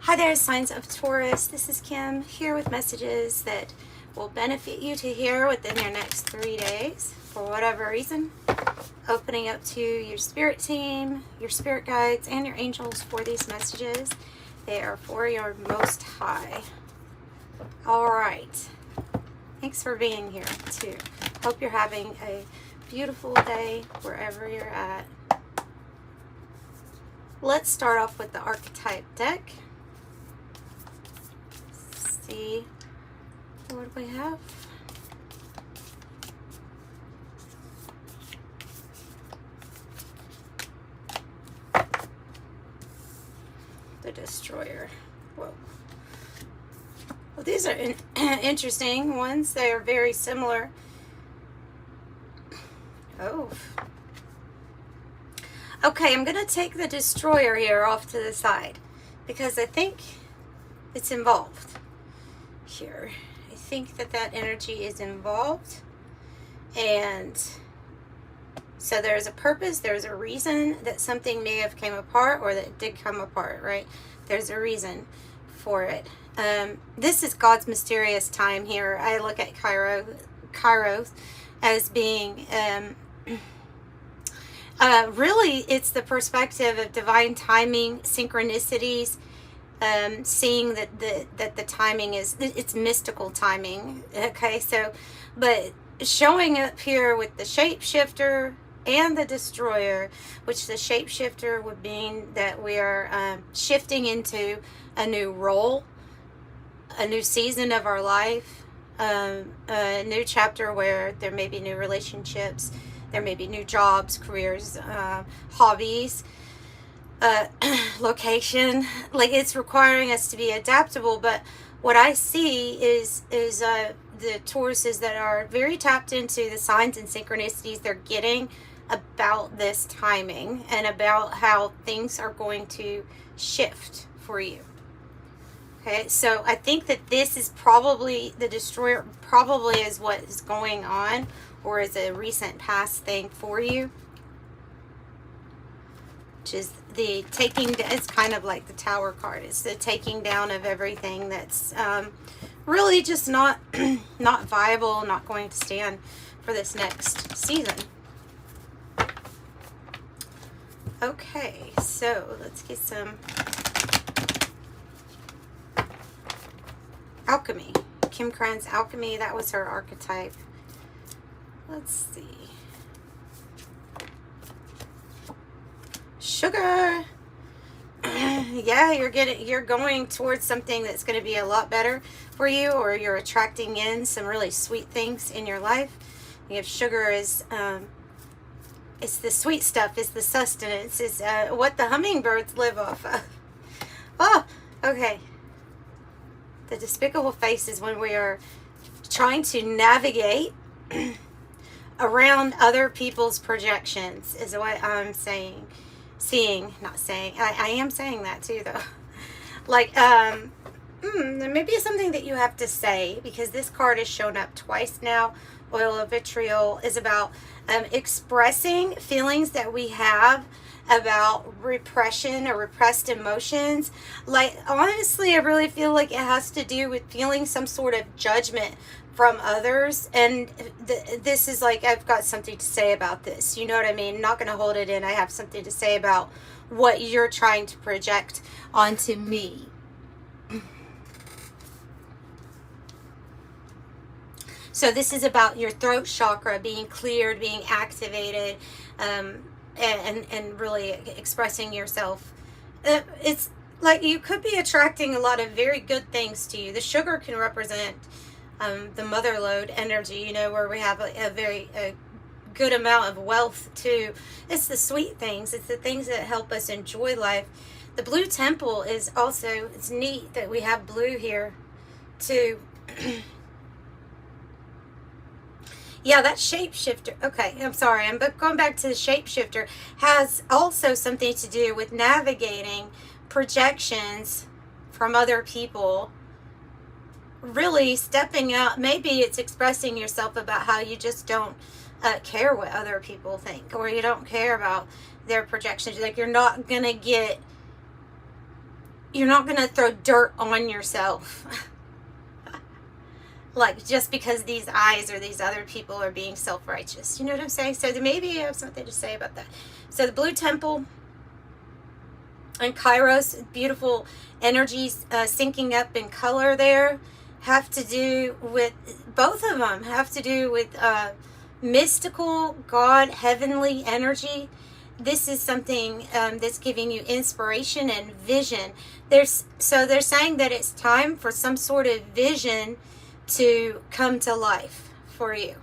Hi there, signs of Taurus. This is Kim here with messages that will benefit you to hear within your next 3 days for whatever reason. Opening up to your spirit team, your spirit guides, and your angels for these messages. They are for your most high. All right. Thanks for being here too. Hope you're having a beautiful day wherever you're at. Let's start off with the archetype deck. See what we have. The Destroyer. Whoa. Well, these are interesting ones. They are very similar. Oh. Okay, I'm going to take the Destroyer here off to the side because I think it's involved here. I think that energy is involved, and so there's a purpose, there's a reason that something may have came apart, or that it did come apart, right? There's a reason for it. This is God's mysterious time here. I look at Kairos as being really it's the perspective of divine timing, synchronicities, seeing that the timing is, it's mystical timing. Okay, so but showing up here with the shapeshifter and the destroyer, which the shapeshifter would mean that we are shifting into a new role, a new season of our life, a new chapter where there may be new relationships, there may be new jobs, careers, hobbies, location. Like, it's requiring us to be adaptable. But what I see is the Tauruses that are very tapped into the signs and synchronicities they're getting about this timing and about how things are going to shift for you. Okay, so I think that this is probably, the Destroyer probably is what is going on, or is a recent past thing for you, which is the taking. It's kind of like the Tower card. It's the taking down of everything that's really just not not viable, not going to stand for this next season. Okay, so let's get some alchemy. Kim Krans alchemy. That was her archetype. Let's see. Sugar. Yeah, you're going towards something that's going to be a lot better for you, or you're attracting in some really sweet things in your life. You have sugar is it's the sweet stuff, it's the sustenance, it's what the hummingbirds live off of. Oh, okay. The despicable face is when we are trying to navigate around other people's projections, is what I'm saying. Not saying. I am saying that too, though. Like, maybe it's something that you have to say, because this card has shown up twice now. Oil of vitriol is about expressing feelings that we have about repression or repressed emotions. Like, honestly, I really feel like it has to do with feeling some sort of judgment from others, and this is like, I've got something to say about this, you know what I mean? I'm not going to hold it in. I have something to say about what you're trying to project onto me. So this is about your throat chakra being cleared, being activated, and really expressing yourself. It's like you could be attracting a lot of very good things to you. The sugar can represent the mother lode energy, you know, where we have a very good amount of wealth too. It's the sweet things. It's the things that help us enjoy life. The blue temple is also, it's neat that we have blue here too. Yeah, that shapeshifter. Okay, I'm sorry. I'm going back to the shapeshifter. Has also something to do with navigating projections from other people. Really stepping out. Maybe it's expressing yourself about how you just don't care what other people think, or you don't care about their projections. Like, you're not gonna get you're not going to throw dirt on yourself. Like, just because these eyes or these other people are being self-righteous. You know what I'm saying? So maybe you have something to say about that. So the blue temple and Kairos, beautiful energies syncing up in color there, have to do with, both of them have to do with mystical, God, heavenly energy. This is something that's giving you inspiration and vision. So they're saying that it's time for some sort of vision to come to life for you.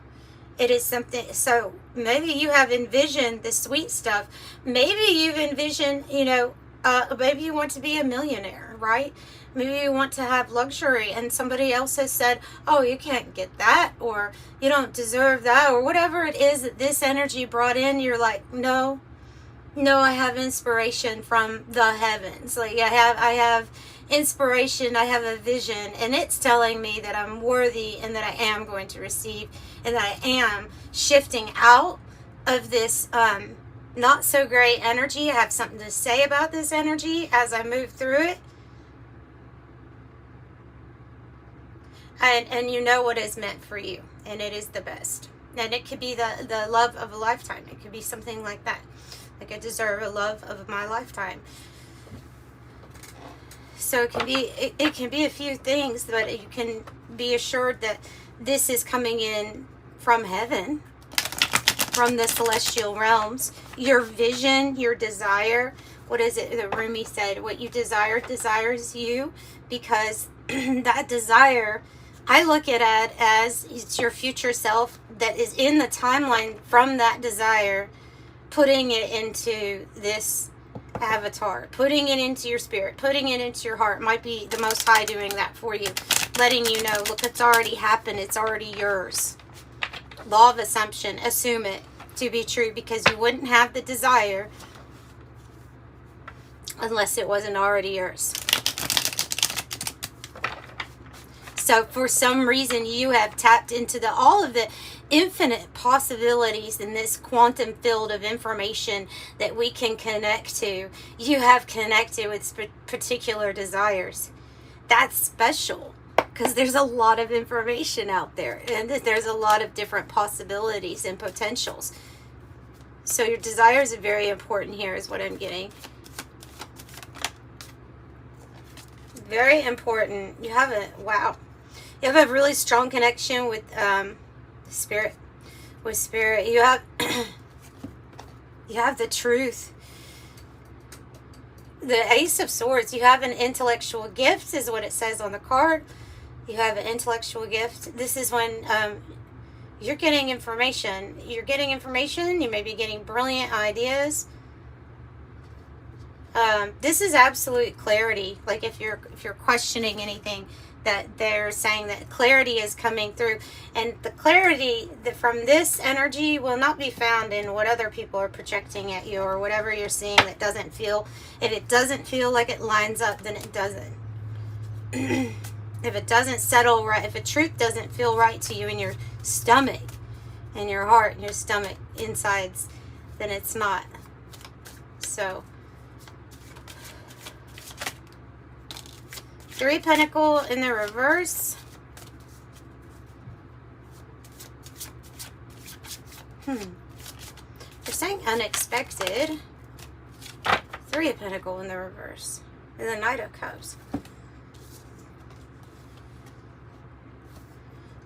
It is something, so maybe you have envisioned the sweet stuff. Maybe you've envisioned, maybe you want to be a millionaire, right? Maybe you want to have luxury, and somebody else has said, oh, you can't get that, or you don't deserve that, or whatever it is that this energy brought in. You're like, no, I have inspiration from the heavens. Like, I have inspiration, I have a vision, and it's telling me that I'm worthy and that I am going to receive, and that I am shifting out of this not so great energy. I have something to say about this energy as I move through it. And you know what is meant for you, and it is the best. And it could be the love of a lifetime. It could be something like that. Like, I deserve a love of my lifetime. So it can be a few things, but you can be assured that this is coming in from heaven, from the celestial realms. Your vision, your desire, what is it that Rumi said? What you desire desires you, because that desire, I look at it as it's your future self that is in the timeline from that desire, putting it into this avatar, putting it into your spirit, putting it into your heart. Might be the Most High doing that for you, letting you know, look, it's already happened, it's already yours. Law of assumption, assume it to be true, because you wouldn't have the desire unless it wasn't already yours. So for some reason you have tapped into all of the infinite possibilities in this quantum field of information that we can connect to. You have connected with particular desires. That's special, because there's a lot of information out there, and there's a lot of different possibilities and potentials. So your desires are very important here, is what I'm getting. Very important. You have you have a really strong connection with spirit. With spirit, you have the truth. The Ace of Swords, you have an intellectual gift, is what it says on the card. You have an intellectual gift. This is when you're getting information. You may be getting brilliant ideas. This is absolute clarity. Like, if you're questioning anything, that they're saying that clarity is coming through, and the clarity from this energy will not be found in what other people are projecting at you, or whatever you're seeing that doesn't feel. If it doesn't feel like it lines up, then it doesn't. If it doesn't settle right, if a truth doesn't feel right to you in your stomach, in your heart, in your stomach insides, then it's not. So 3 Pentacle in the reverse. They're saying unexpected. 3 of Pentacle in the reverse. And the Knight of Cups.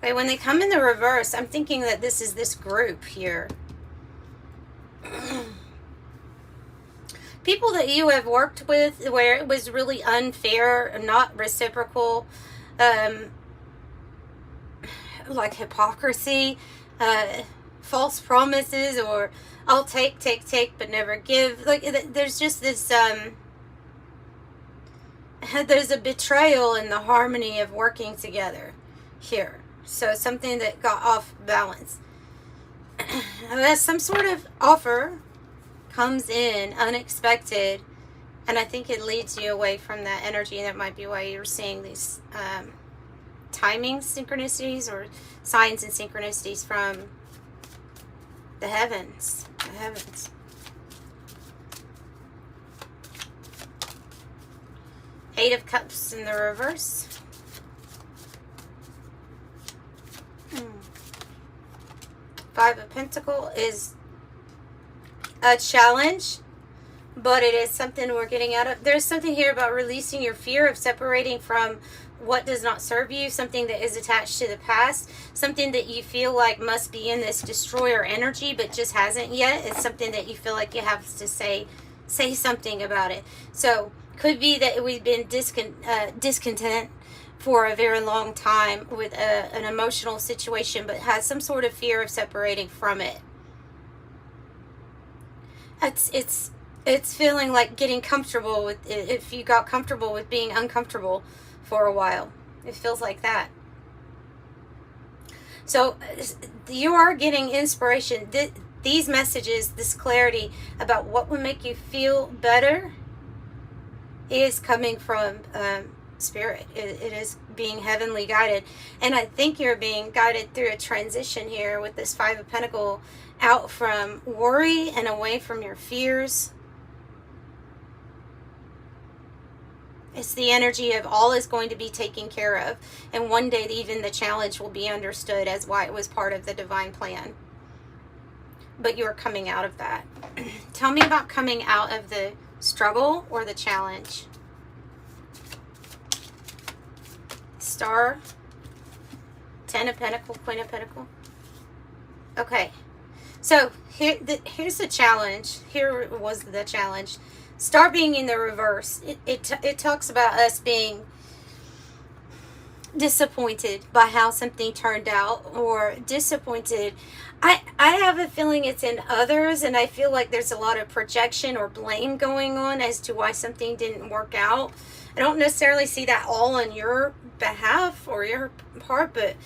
Okay, when they come in the reverse, I'm thinking that this is this group here. People that you have worked with where it was really unfair, not reciprocal, like hypocrisy, false promises, or I'll take, but never give. Like, there's just this, there's a betrayal in the harmony of working together here. So something that got off balance. There's some sort of offer comes in unexpected, and I think it leads you away from that energy, and that might be why you're seeing these timing synchronicities or signs and synchronicities from the heavens. Eight of Cups in the reverse. Five of Pentacles is a challenge, but it is something we're getting out of. There's something here about releasing your fear of separating from what does not serve you, something that is attached to the past, something that you feel like must be in this destroyer energy but just hasn't yet. It's something that you feel like you have to say something about it. So could be that we've been discontent for a very long time with an emotional situation, but has some sort of fear of separating from it. It's feeling like getting comfortable with it. If you got comfortable with being uncomfortable for a while, it feels like that. So you are getting inspiration. These messages, this clarity about what would make you feel better is coming from Spirit. It is being heavenly guided. And I think you're being guided through a transition here with this Five of Pentacles, out from worry and away from your fears. It's the energy of all is going to be taken care of. And one day even the challenge will be understood as why it was part of the divine plan. But you're coming out of that. Tell me about coming out of the struggle or the challenge. Star, Ten of Pentacles, Queen of Pentacles. Okay, so here's the challenge. Here was the challenge. Star being in the reverse. It talks about us being disappointed by how something turned out, or disappointed. I have a feeling it's in others, and I feel like there's a lot of projection or blame going on as to why something didn't work out. I don't necessarily see that all on your behalf or your part, but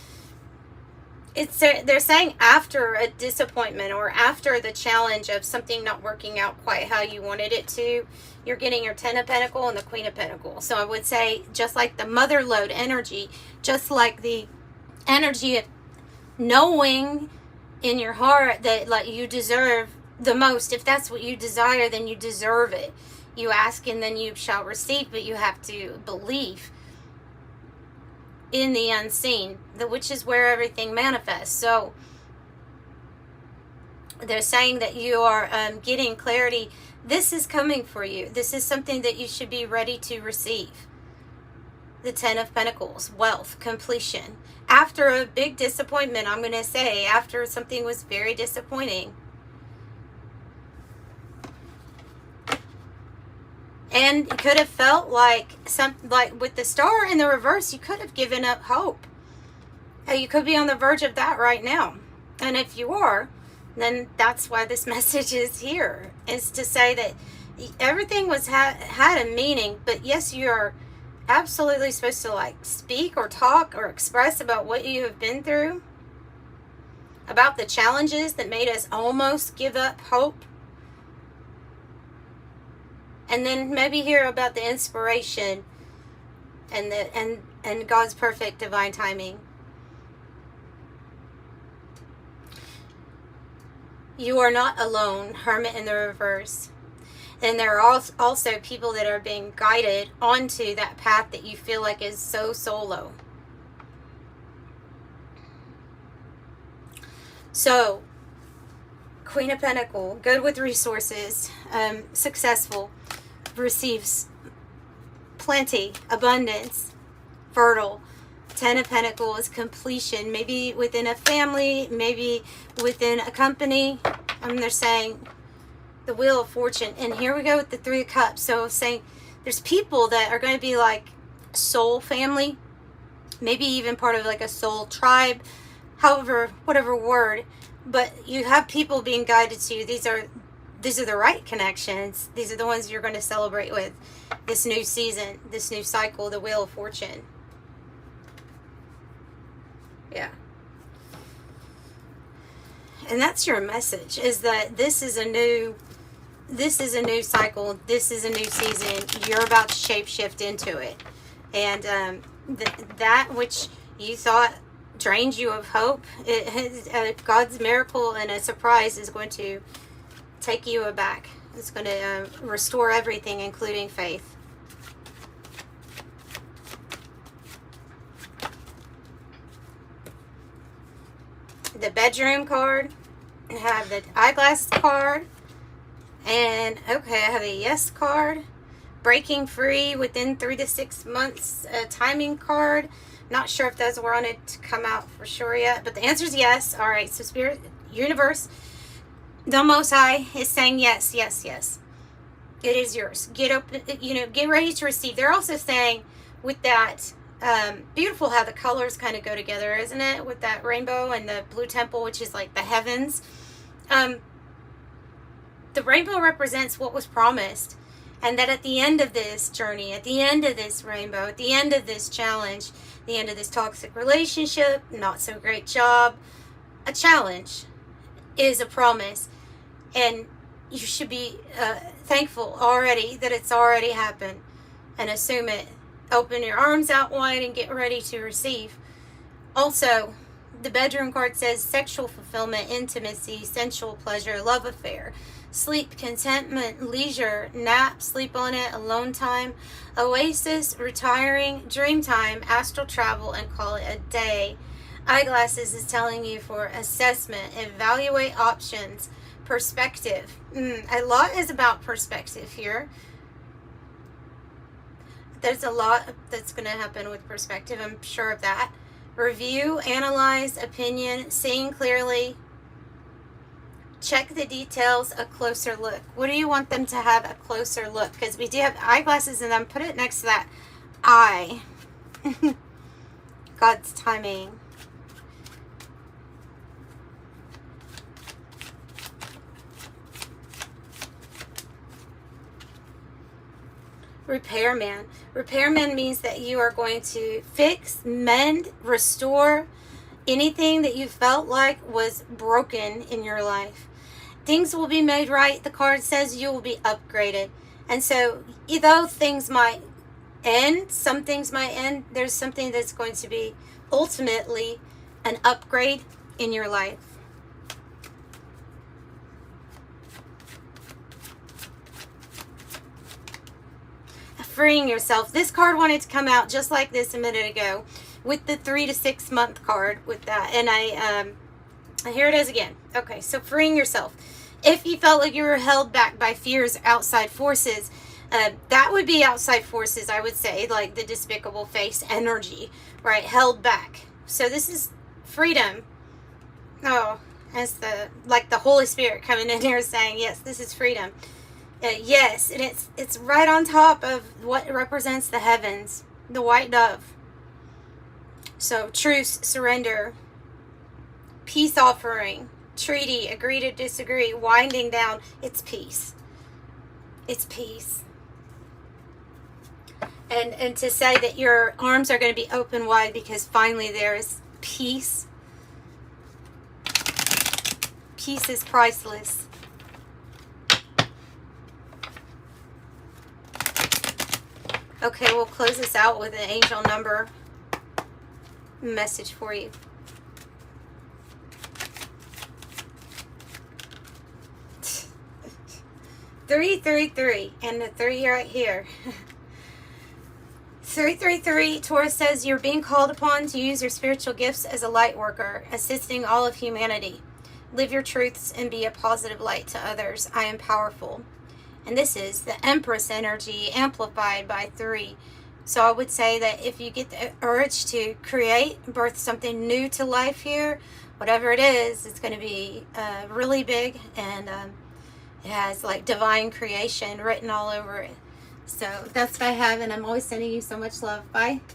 they're saying after a disappointment or after the challenge of something not working out quite how you wanted it to, you're getting your Ten of Pentacles and the Queen of Pentacles. So I would say, just like the mother lode energy, just like the energy of knowing in your heart that like you deserve the most. If that's what you desire, then you deserve it. You ask and then you shall receive, but you have to believe in the unseen, which is where everything manifests. So they're saying that you are getting clarity. This is coming for you. This is something that you should be ready to receive. The Ten of Pentacles, wealth, completion. After a big disappointment, I'm going to say, after something was very disappointing. And it could have felt like with the Star in the reverse, you could have given up hope. You could be on the verge of that right now. And if you are, then that's why this message is here, is to say that everything was had a meaning. But yes, you're absolutely supposed to like speak or talk or express about what you have been through, about the challenges that made us almost give up hope. And then maybe hear about the inspiration and God's perfect divine timing. You are not alone, Hermit in the reverse. And there are also people that are being guided onto that path that you feel like is so solo. So, Queen of Pentacles, good with resources, successful, receives plenty, abundance, fertile. Ten of Pentacles is completion, maybe within a family, maybe within a company. They're saying the Wheel of Fortune. And here we go with the Three of Cups. So saying there's people that are going to be like soul family, maybe even part of like a soul tribe, however, whatever word. But you have people being guided to you. These are the right connections. These are the ones you're going to celebrate with this new season, this new cycle, the Wheel of Fortune. Yeah. And that's your message, is that this is a new cycle. This is a new season. You're about to shapeshift into it. And that which you thought drained you of hope, God's miracle and a surprise is going to take you aback. It's going to restore everything, including faith. the bedroom card. I have the eyeglass card. And, okay, I have a yes card. Breaking free within 3 to 6 months. Timing card. Not sure if those were on it to come out for sure yet. But the answer is yes. All right, so Spirit, Universe, the Most High is saying yes, yes, yes. It is yours. Get open, get ready to receive. They're also saying with that, beautiful how the colors kind of go together, isn't it? With that rainbow and the blue temple, which is like the heavens. The rainbow represents what was promised. And that at the end of this journey, at the end of this rainbow, at the end of this challenge, the end of this toxic relationship, not so great job, a challenge is a promise. And you should be thankful already that it's already happened, and assume it. Open your arms out wide and get ready to receive. Also, the bedroom card says sexual fulfillment, intimacy, sensual pleasure, love affair, sleep, contentment, leisure, nap, sleep on it, alone time, oasis, retiring, dream time, astral travel, and call it a day. Eyeglasses is telling you for assessment, evaluate options, perspective. A lot is about perspective here. There's a lot that's going to happen with perspective, I'm sure of that. Review, analyze, opinion, seeing clearly, check the details, a closer look. What do you want them to have a closer look? Because we do have eyeglasses and then put it next to that eye. God's timing. Repairman. Repairman means that you are going to fix, mend, restore anything that you felt like was broken in your life. Things will be made right. The card says you will be upgraded. And so, though things might end, some things might end, there's something that's going to be ultimately an upgrade in your life. Freeing yourself. This card wanted to come out just like this a minute ago with the 3 to 6 month card with that. And here it is again. Okay, so freeing yourself. If you felt like you were held back by fears, outside forces, that would be outside forces, I would say, like the despicable face energy, right? Held back. So this is freedom. Oh, as the Holy Spirit coming in here saying, yes, this is freedom. Yes, and it's right on top of what represents the heavens, the white dove. So truce, surrender, peace offering, treaty, agree to disagree, winding down. It's peace. It's peace. And to say that your arms are going to be open wide because finally there is peace. Peace is priceless. Okay, we'll close this out with an angel number message for you. 333, and the 3 right here. 333, Taurus says you're being called upon to use your spiritual gifts as a light worker, assisting all of humanity. Live your truths and be a positive light to others. I am powerful. And this is the Empress energy amplified by 3. So I would say that if you get the urge to create, birth something new to life here, whatever it is, it's going to be really big. And it has like divine creation written all over it. So that's what I have. And I'm always sending you so much love. Bye.